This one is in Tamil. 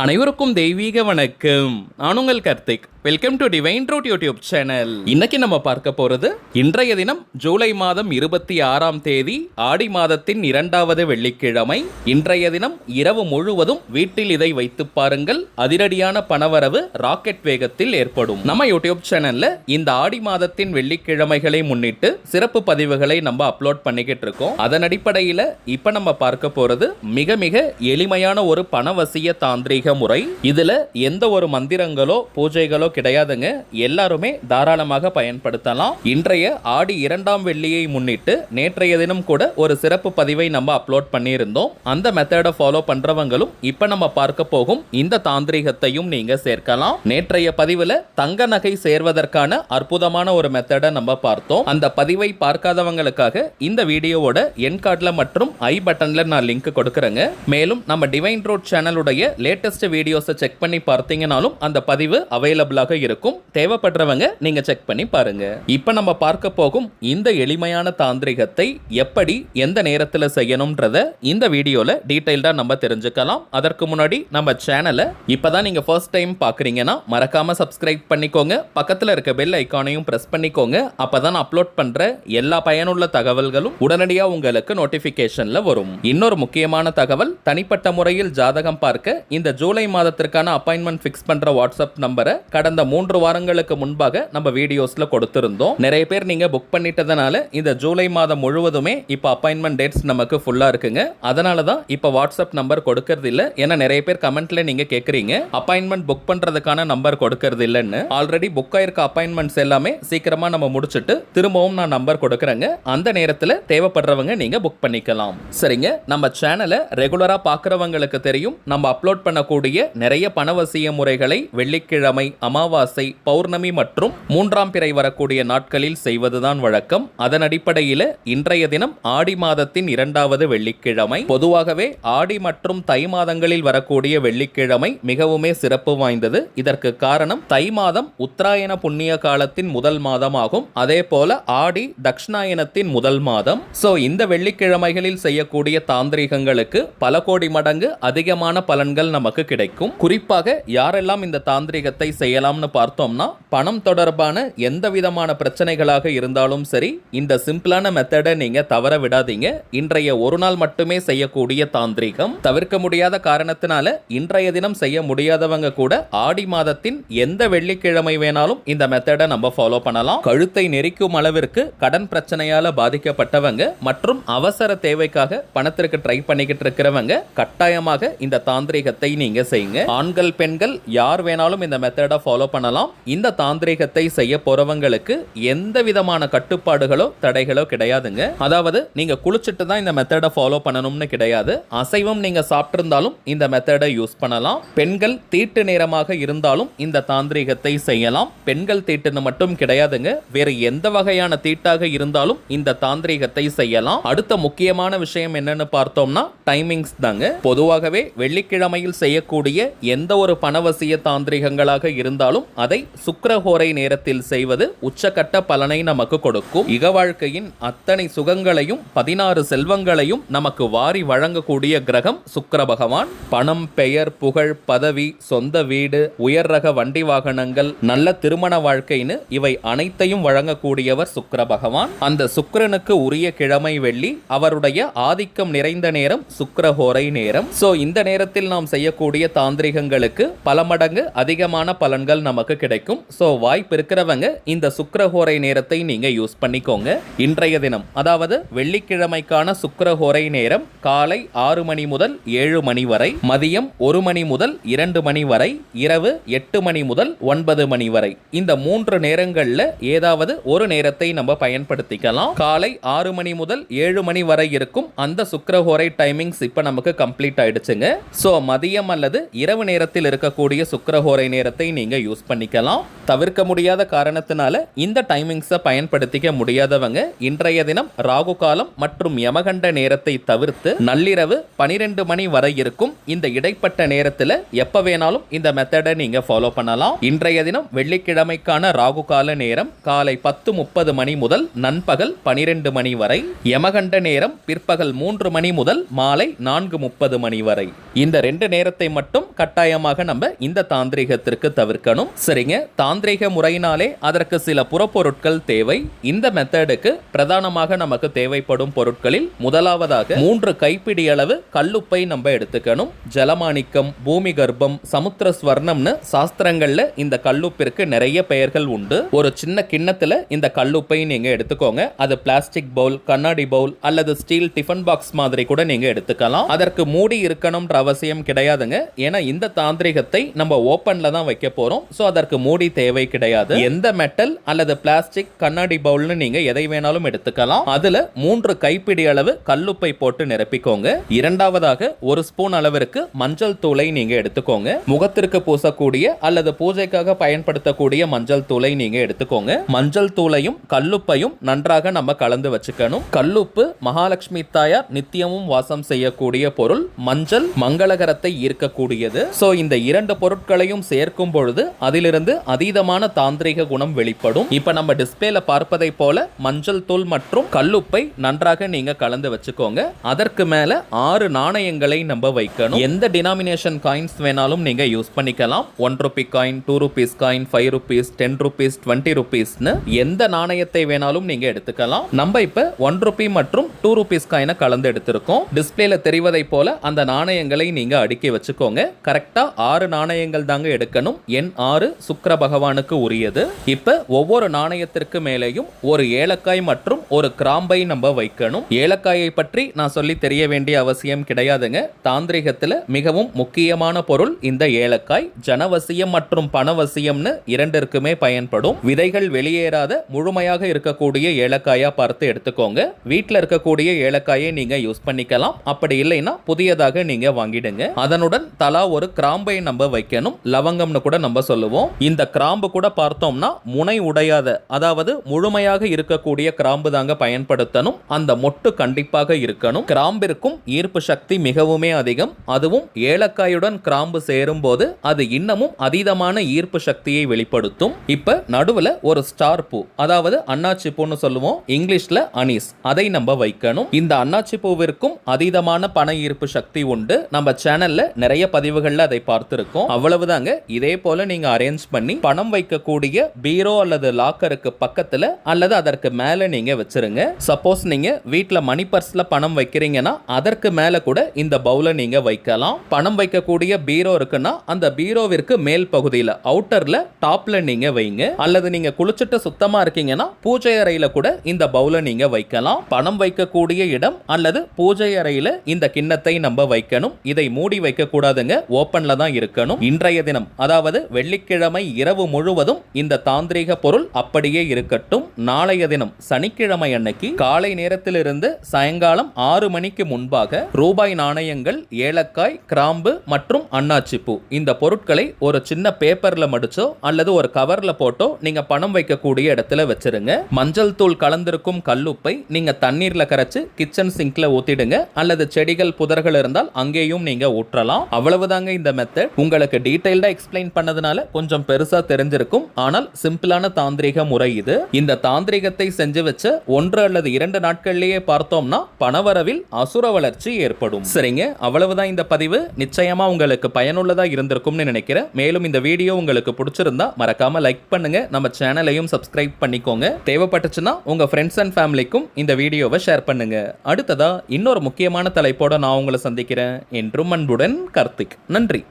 அனைவருக்கும் தெய்வீக வணக்கம். நான் உங்கள் Karthik. Welcome to divine truth YouTube channel. இன்னைக்கு நம்ம பார்க்க போறது இன்றைய தினம் ஜூலை மாதம் 26ஆம் தேதி ஆடி மாதத்தின் 2வது வெள்ளிக்கிழமை. இன்றைய தினம் இரவு முழுவதும் வீட்டில் இதை வைத்து பாருங்கள், அதிரடியான பணவரவு ராக்கெட் வேகத்தில் ஏற்படும். நம்ம யூடியூப் சேனல்ல இந்த ஆடி மாதத்தின் வெள்ளிக்கிழமைகளை முன்னிட்டு சிறப்பு பதிவுகளை நம்ம அப்லோட் பண்ணிக்கிட்டு இருக்கோம். அதன் அடிப்படையில் இப்ப நம்ம பார்க்க போறது மிக மிக எளிமையான ஒரு பணவசிய தாந்திரிக முறை. இதுல எந்த ஒரு மந்திரங்களோ பூஜைகளோ கிடையாதுங்க. எல்லாருமே தாராளமாக பயன்படுத்தலாம். இன்றைய ஆடி 2ஆம் வெள்ளியை முன்னிட்டு நேற்றைய தினம் கூட ஒரு சிறப்பு பதிவை நம்ம அப்லோட் பண்ணியிருந்தோம். அந்த மெத்தடை ஃபாலோ பண்றவங்களும் இப்ப நம்ம பார்க்க போகும் இந்த தாந்திரிகத்தையும் நீங்க சேர்க்கலாம். நேற்றைய பதிவுல தங்க நகை சேர்வதற்கான அற்புதமான ஒரு மெத்தடை நம்ம பார்த்தோம். அந்த பதிவை பார்க்காதவங்களுக்காக இந்த வீடியோவோட என் கார்டுல மற்றும் ஐ பட்டன்ல நான் லிங்க் கொடுக்கறேங்க. மேலும் நம்ம டிவைன் ட்ரூத் சேனலுடைய லேட்டஸ்ட் வீடியோஸை செக் பண்ணி பார்த்தீங்கனாலும் அந்த பதிவு அவைலபிளாக இருக்கும். தேவைப்படுறவங்க நீங்க செக் பண்ணி பாருங்க. இப்ப நம்ம பார்க்க போகும் இந்த எளிமையான தாந்திரிகத்தை எப்படி எந்த நேரத்தில் செய்யணும்ன்றத இந்த வீடியோல டீடைல்டா நம்ம தெரிஞ்சுக்கலாம். அதற்கு முன்னாடி நம்ம சேனலை இப்பதான் நீங்க ஃபர்ஸ்ட் டைம் பாக்குறீங்கன்னா மறக்காம சப்ஸ்கிரைப் பண்ணிக்கோங்க. பக்கத்துல இருக்க பெல் ஐகானையும் பிரஸ் பண்ணிக்கோங்க. அப்பதான் அப்லோட் பண்ற எல்லா பயனுள்ள தகவல்களும் உடனடியாக உங்களுக்கு நோட்டிபிகேஷன்ல வரும். இன்னொரு முக்கியமான தகவல், தனிப்பட்ட முறையில் ஜாதகம் பார்க்க இந்த ஜூலை மாதத்திற்கான அப்பாயின்மெண்ட் ஃபிக்ஸ் பண்ற வாட்ஸ்அப் நம்பரை கடந்த 3 வாரங்களுக்கு முன்பாக நம்ம வீடியோஸ்ல கொடுத்திருந்தோம். நிறைய பேர் நீங்க புக் பண்ணிட்டதனால இந்த ஜூலை மாதம் முழுவதுமே இப்ப அப்பாயின்மெண்ட் டேட்ஸ் நமக்கு ஃபுல்லா இருக்குங்க. அதனால தான் இப்ப வாட்ஸ்அப் நம்பர் கொடுக்கறது இல்ல. ஏன்னா நிறைய பேர் கமெண்ட்ல நீங்க கேக்குறீங்க அப்பாயின்மெண்ட் புக் பண்றதுக்கான நம்பர் கொடுக்கறது இல்லன்னு. ஆல்ரெடி புக் ஆயிருக்க அப்பாயின்மெண்ட்ஸ் எல்லாமே சீக்கிரமா நம்ம முடிச்சிட்டு திரும்பவும் நான் நம்பர் கொடுக்கறேங்க. அந்த நேரத்தில் தேவைப்படுறவங்க நீங்க புக் பண்ணிக்கலாம். சரிங்க, நம்ம சேனலை ரெகுலரா பாக்குறவங்களுக்கு தெரியும், நம்ம அப்லோட் பண்ணக்கூடிய நிறைய பணவசிய முறைகளை வெள்ளிக்கிழமை, அமாவாசை, பௌர்ணமி மற்றும் 3ஆம் பிறை வரக்கூடிய நாட்களில் செய்வதுதான் வழக்கம். அதன் அடிப்படையில் இன்றைய தினம் ஆடி மாதத்தின் 2வது வெள்ளிக்கிழமை. பொதுவாகவே ஆடி மற்றும் தை மாதங்களில் வரக்கூடிய வெள்ளிக்கிழமை மிகவுமே சிறப்பு வாய்ந்தது. இதற்கு காரணம், தை மாதம் உத்தராயண புண்ணிய காலத்தின் முதல் மாதம் ஆகும். அதே போல ஆடி தக்ஷணாயனத்தின் முதல் மாதம். சோ இந்த வெள்ளிக்கிழமைகளில் செய்யக்கூடிய தாந்திரிகங்களுக்கு பல கோடி மடங்கு அதிகமான பலன்கள் நமக்கு கிடைக்கும். குறிப்பாக யாரெல்லாம் இந்த தாந்திரிகத்தை செய்யலாம்னு பார்த்தோம்னா, பணம் தொடர்பான எந்த விதமான பிரச்சனைகளாக இருந்தாலும் சரி, இந்த சிம்பிளான மெத்தடை நீங்க தவற விடாதீங்க. இன்றைய ஒரு நாள் மட்டுமே செய்யக்கூடிய தாந்திரிகம். தவிர்க்க முடியாத காரணத்தினால இன்றைய தினம் செய்ய முடியாதவங்க கூட ஆடி மாதத்தின் எந்த வெள்ளிக்கிழமை வேணாலும் இந்த மெத்தடை நம்ம ஃபாலோ பண்ணலாம். கழுத்தை நெரிக்கும் அளவிற்கு கடன் பிரச்சனையால பாதிக்கப்பட்டவங்க மற்றும் அவசர தேவைக்காக பணத்திற்கு ட்ரை பண்ணிக்கிட்டு இருக்கிறவங்க கட்டாயமாக இந்த தாந்திரிகத்தை நீங்க செய்யுங்க. ஆண்கள் பெண்கள் யார் வேணாலும் இந்த மெத்தடை ஃபாலோ பண்ணலாம். இந்த தாந்திரிகத்தை செய்ய போறவங்களுக்கு எந்த விதமான கட்டுப்பாடுகளோ தடைகளோ கிடையாதுங்க. அதாவது நீங்க குளிச்சிட்டு தான் இந்த மெத்தடை ஃபாலோ பண்ணணும்னு கிடையாது. அசைவம் நீங்க சாப்பிட்டிருந்தாலும் இந்த மெத்தடை யூஸ் பண்ணலாம். பெண்கள் தீட்டு நேரமாக இருந்தாலும் இந்த தாந்திரிகத்தை செய்யலாம். பெண்கள் தீட்டுன்னு மட்டும் கிடையாதுங்க, வேறு எந்த வகையான தீட்டாக இருந்தாலும் இந்த தாந்திரிகத்தை செய்யலாம். அடுத்த முக்கியமான விஷயம் என்னன்னு பார்த்தோம்னா டைமிங்ஸ் தாங்க. பொதுவாகவே வெள்ளிக்கிழமையில் செய்யக்கூடிய எந்த ஒரு பணவசிய தாந்திரிகங்களாக இருந்தாலும் அதை சுக்கிரஹோரை நேரத்தில் செய்வது உச்சக்கட்ட பலனை நமக்கு கொடுக்கும். இக வாழ்க்கையின் அத்தனை சுகங்களையும் 16 செல்வங்களையும் நமக்கு வாரி வழங்கக்கூடிய கிரகம் சுக்கிர பகவான். பணம், பெயர், புகழ், பதவி, சொந்த வீடு, உயர் ரக வண்டி வாகனங்கள், நல்ல திருமண வாழ்க்கைன்னு இவை அனைத்தையும் வழங்கக்கூடியவர் சுக்கிர பகவான். அந்த சுக்கிரனுக்கு உரிய கிழமை வெள்ளி. அவருடைய ஆதிக்கம் நிறைந்த நேரம் சுக்கிரஹோரை நேரம். சோ இந்த நேரத்தில் நாம் செய்யக்கூடிய தாந்திரிகங்களுக்கு பல மடங்கு அதிகமான பலன்கள் நமக்கு கிடைக்கும். சோ வாய்ப்பு இருக்கிறவங்க இந்த சுக்கிரஹோரை நேரத்தை நீங்க யூஸ் பண்ணிக்கோங்க. இன்றைய தினம், அதாவது வெள்ளிக்கிழமைக்கான சுக்கிரஹோரை நேரம் காலை 6 மணி முதல் 7 மணி வரை, மதியம் 1 மணி முதல் 2 மணி வரை, இரவு 8 மணி முதல் 9 மணி வரை. இந்த 3 நேரங்கள்ல ஏதாவது ஒரு நேரத்தை நம்ம பயன்படுத்திக்கலாம். காலை 6 மணி முதல் 7 மணி வரை இருக்கும் அந்த சுக்கிரஹோரை டைமிங்ஸ் இப்ப நமக்கு கம்ப்ளீட் ஆயிடுச்சுங்க. சோ மதியம் அல்லது இரவு நேரத்தில் இருக்கக்கூடிய சுக்கிரஹோரை நேரத்தை நீங்க யூஸ் பண்ணிக்கலாம். தவிர்க்க முடியாத காரணத்தினால இந்த டைமிங்ஸை பயன்படுத்திக்க முடியாதவங்க இன்றைய தினம் ராகு காலம் மற்றும் யமகண்ட நேரத்தை தவிர்த்து நள்ளிரவு 12 மணி வரை இருக்கும் இந்த இடைப்பட்ட நேரத்தில் எப்ப வேணாலும் இந்த மெத்தடை நீங்க ஃபாலோ பண்ணலாம். இன்றைய தினம் வெள்ளிக்கிழமைக்கான ராகு கால நேரம் காலை 10:30 மணி முதல் நண்பகல் 12 மணி வரை, யமகண்ட நேரம் பிற்பகல் 3 மணி முதல் மாலை 4:30 மணி வரை. இந்த 2 நேரத்தை மட்டும் கட்டாயமாக நம்ம இந்த தாந்திரிகத்திற்கு தவிர்க்கணும். சரிங்க, தாந்திரிக முறையினாலே அதற்கு சில புறப்பொருட்கள் தேவை. இந்த மெத்தடுக்கு பிரதானமாக நமக்கு தேவைப்படும் பொருட்களில் முதலாவதாக 3 கைப்பிடி அளவு கல்லுப்பை நம்ம எடுத்துக்கணும். ஜலமாணிக்கம், பூமி கர்ப்பம், சமுத்திர ஸ்வர்ணம்னு சாஸ்திரங்கள்ல இந்த கல்லுப்பிற்கு நிறைய பெயர்கள் உண்டு. ஒரு சின்ன கிண்ணத்துல இந்த கல்லுப்பை நீங்க எடுத்துக்கோங்க. அது பிளாஸ்டிக் பவுல், கண்ணாடி பவுல் அல்லது ஸ்டீல் டிஃபன் பாக்ஸ் மாதிரி கூட நீங்க எடுத்துக்கலாம். அதற்கு மூடி இருக்கணும்ன்ற அவசியம் கிடையாதுங்க. ஏன்னா இந்த தாந்திரிகத்தை நம்ம ஓபன்ல தான் வைக்க போறோம். சோ அதற்கு மூடி தேவை கிடையாது. எந்த மெட்டல் அல்லது பிளாஸ்டிக், கண்ணாடி பவுல்னு நீங்க எதை வேணாலும் எடுத்துக்கலாம். அதுல 3 கைப்பிடி அளவு கல்லுப்பை போட்டு நிரப்பிக்கோங்க. இரண்டாவதாக 1 ஸ்பூன் அளவிற்கு மஞ்சள் தூளை நீங்க எடுத்துக்கோங்க. முகத்திற்கு பூசக்கூடிய அல்லது பூஜைக்காக பயன்படுத்தக்கூடிய மஞ்சள் தூளை நீங்க எடுத்துக்கோங்க. மஞ்சள் தூளையும் கல்லுப்பையும் நன்றாக நம்ம கலந்து வச்சுக்கணும். கல்லுப்பு மகாலட்சுமி தாயார் நித்தியமும் வாசம் செய்யக்கூடிய பொருள். மஞ்சள் மங்களகரத்தை ஈர்க்கக்கூடியது. சோ இந்த 2 பொருட்களையும் சேர்க்கும் பொழுது அதிலிருந்து அதீதமான தாந்திரிக குணம் வெளிப்படும். இப்ப நம்ம டிஸ்பிளேல பார்ப்பதை போல மஞ்சள் தூள் மற்றும் கல்லுப்பை நன்றாக நீங்க கலந்து வச்சுக்கோங்க. அதற்கு மேல 6 நாணயங்களை நம்ம வைக்கணும். எந்த டினாமினேஷன் காயின்ஸ் வேணாலும் நீங்க யூஸ் பண்ணிக்கலாம். 1 Ruby coin, 2 rupees coin, 5 rupees, 10 rupees, 20 ருபீஸ்னு எந்த நாணயத்தை வேணாலும் நீங்க எடுத்துக்கலாம். நம்ம இப்ப 1 ரூபி மற்றும் 2 ருபீஸ் காயினை கலந்து எடுத்திருக்கோம். டிஸ்பிளேல தெரிவதை போல அந்த நாணயங்களை நீங்க அடுக்கி வச்சுக்கோங்க. கரெக்டா 6 நாணயங்கள் தாங்க எடுக்கணும். எண் 6 சுக்கிர பகவானுக்கு உரியது. இப்ப ஒவ்வொரு நாணயத்திற்கு மேலேயும் ஒரு ஏலக்காய் மற்றும் ஒரு கிராம்பை நம்ம வைக்கணும். ஏலக்காயை பற்றி நான் சொல்லி தெரிய வேண்டிய அவசியம் கிடையாதுங்க. தாந்திரிகத்துல மிகவும் முக்கியமான பொருள் இந்த ஏலக்காய். ஜனவசியம் மற்றும் பணவசியம்னு இரண்டிற்குமே பயன்படும். விதைகள் வெளியேறாத முழுமையாக இருக்கக்கூடிய ஏலக்காயா பார்த்து எடுத்துக்கோங்க. வீட்டில் இருக்கக்கூடிய ஏலக்காயை நீங்க யூஸ் பண்ணிக்கலாம். அப்படி இல்லைன்னா புதியதாக நீங்க வாங்கிடுங்க. அதனுடன் தலா ஒரு கிராம்பை நம்ம வைக்கணும். லவங்கம்னு கூட நம்ம சொல்லுவோம். இந்த கிராம்பு கூட பார்த்தோம்னா முனை உடையாத, அதாவது முழுமையாக இருக்கக்கூடிய கிராம்பு தாங்க பயன்படுத்தணும். அந்த மொட்டு கண்டிப்பாக இருக்கணும். கிராம்பிற்கும் ஈர்ப்பு சக்தி மிகவுமே அதிகம். அதுவும் ஏலக்காயுடன் கிராம்பு சேரும் போது அது இன்னமும் அதீதமான ஈர்ப்பு சக்தியை வெளிப்படுத்தும். இப்ப நடுவுல ஒரு ஸ்டார் பூ, அதாவது அன்னாச்சி பூன்னு சொல்லுவோம், இங்கிலீஷ்ல அனீஸ், அதை நம்ம வைக்கணும். இந்த அன்னாச்சி பூவிற்கும் அதீதமான பண ஈர்ப்பு சக்தி உண்டு. நம்ம சேனல்ல நிறைய பதிவுகள்ல அதை பார்த்திருக்கோம். அவ்வளவுதாங்க. இதே போல நீங்க அரேஞ்ச் பண்ணி பணம் வைக்கக்கூடிய பீரோ அல்லது லாக்கருக்கு பக்கத்துல அல்லது அதற்கு மேல நீங்க வச்சிருங்க. சப்போஸ் நீங்க வீட்ல மணி பர்ஸ்ல பணம் வைக்கிறீங்கன்னா அதற்கு மேல கூட இந்த பவுல நீங்க வைக்கலாம். பணம் வைக்கக்கூடிய பீரோ இருக்குன்னா அந்த பீரோவிற்கு மேல் பகுதியில, அவுட்டர்ல, டாப்ல நீங்க வைங்க. அல்லது நீங்க குளிச்சுட்டு சுத்தமா இருக்கீங்கன்னா பூஜை அறையில கூட இந்த பவுல நீங்க வைக்கலாம். பணம் வைக்கக்கூடிய இடம் அல்லது பூஜை அறையில இந்த கிண்ணத்தை நம்ம வைக்கணும். இதை மூடி வைக்க கூடாதுங்க, ஓபன்ல தான் இருக்கணும். இன்றைய தினம், அதாவது வெள்ளிக்கிழமை இரவு முழுவதும் இந்த தாந்திரிக பொருள் அப்படியே இருக்கட்டும். நாளைய தினம் சனிக்கிழமை அன்னைக்கு காலை நேரத்திலிருந்து சாயங்காலம் 6 மணிக்கு முன்பாக ரூபாய் நாணயங்கள், ஏலக்காய், கிராம்பு மற்றும் அன்னாச்சி பூ இந்த பொருட்களை ஒரு சின்ன பேப்பர்ல மடிச்சோ அல்லது ஒரு கவர்ல போட்டோ நீங்க பணம் வைக்கக்கூடிய இடத்துல வச்சிருங்க. மஞ்சள் தூள் கலந்திருக்கும் கல்லுப்பை நீங்க தண்ணீர்ல கரைச்சு கிச்சன் சிங்க்ல ஊத்திடுங்க. அல்லது செடிகள், புதர்கள் இருந்தால் அங்கேயும் நீங்க ஊற்றலாம். அவ்வளவுதாங்க இந்த மெத்தட். உங்களுக்கு டீடைல்டா எக்ஸ்பிளைன் பண்ணதுனால கொஞ்சம் பெருசா தெரிஞ்சிருக்கும். ஆனால் சிம்பிளான தாந்திரிக முறை இது. இந்த தாந்திரிகத்தை செஞ்சு வச்ச 1 அல்லது 2 நாட்கள்லயே பார்த்தோம்னா பணவரவில் அசுர வளர்ச்சி ஏற்படும். சரிங்க, அவ்வளவுதான் இந்த பதிவு. நிச்சயமா உங்களுக்கு பயனுள்ளதா இருந்திருக்கும்னு நினைக்கிறேன். மேலும் இந்த வீடியோ உங்களுக்கு பிடிச்சிருந்தா மறக்காம லைக் பண்ணுங்க. நம்ம சேனலையும் சப்ஸ்கிரைப் பண்ணிக்கோங்க. தேவைப்பட்டுச்சுன்னா உங்க ஃப்ரெண்ட்ஸ் அண்ட் ஃபேமிலிக்கும் இந்த வீடியோவை ஷேர் பண்ணுங்க. அடுத்ததா இன்னொரு முக்கியமான தலைப்போட நான் உங்களை சந்திக்கிறேன். என்றும் அன்புடன் கார்த்திக். நன்றி.